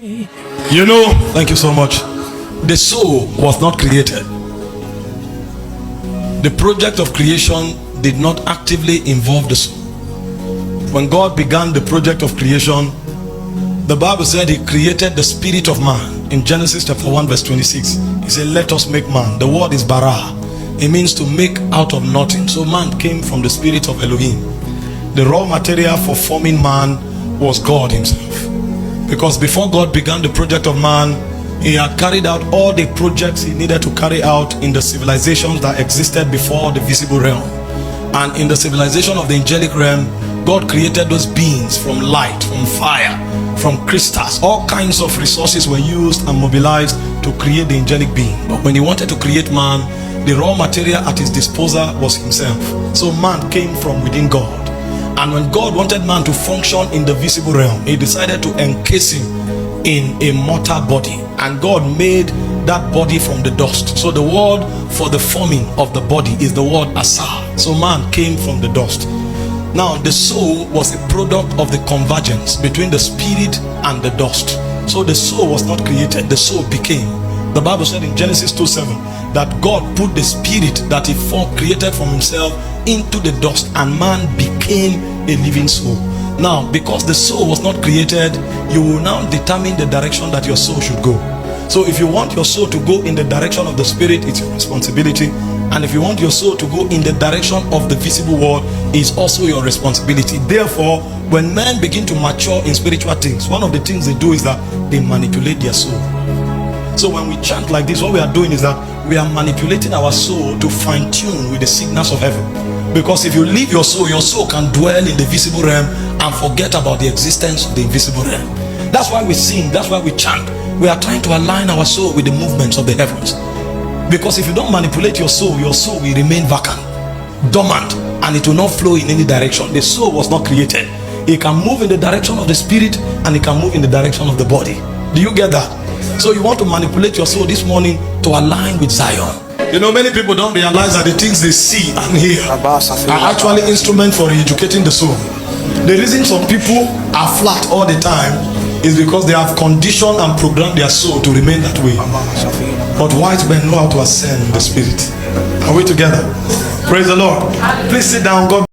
You know, thank you so much. The soul was not created. The project of creation did not actively involve the soul. When God began the project of creation, the Bible said he created the spirit of man. In Genesis chapter 1 verse 26, he said, let us make man. The word is bara. It means to make out of nothing. So man came from the spirit of Elohim. The raw material for forming man was God himself. Because before God began the project of man, he had carried out all the projects he needed to carry out in the civilizations that existed before the visible realm. And in the civilization of the angelic realm, God created those beings from light, from fire, from crystals. All kinds of resources were used and mobilized to create the angelic being. But when he wanted to create man, the raw material at his disposal was himself. So man came from within God. And when God wanted man to function in the visible realm, he decided to encase him in a mortal body. And God made that body from the dust. So the word for the forming of the body is the word asa. So man came from the dust. Now the soul was a product of the convergence between the spirit and the dust. So the soul was not created, the soul became. The Bible said in Genesis 2:7 that God put the spirit that he created from himself into the dust, and man became a living soul. Now, because the soul was not created, you will now determine the direction that your soul should go. So if you want your soul to go in the direction of the spirit, it's your responsibility. And if you want your soul to go in the direction of the visible world, it's also your responsibility. Therefore, when men begin to mature in spiritual things, one of the things they do is that they manipulate their soul. So when we chant like this, what we are doing is that we are manipulating our soul to fine-tune with the signals of heaven. Because if you leave your soul can dwell in the visible realm and forget about the existence of the invisible realm. That's why we sing, that's why we chant. We are trying to align our soul with the movements of the heavens. Because if you don't manipulate your soul will remain vacant, dormant, and it will not flow in any direction. The soul was not created. It can move in the direction of the spirit, and it can move in the direction of the body. Do you get that? So you want to manipulate your soul this morning to align with Zion. You know, many people don't realize that the things they see and hear are actually instruments for educating the soul. The reason some people are flat all the time is because they have conditioned and programmed their soul to remain that way. But wise men know how to ascend the spirit. Are we together? Praise the Lord. Please sit down. God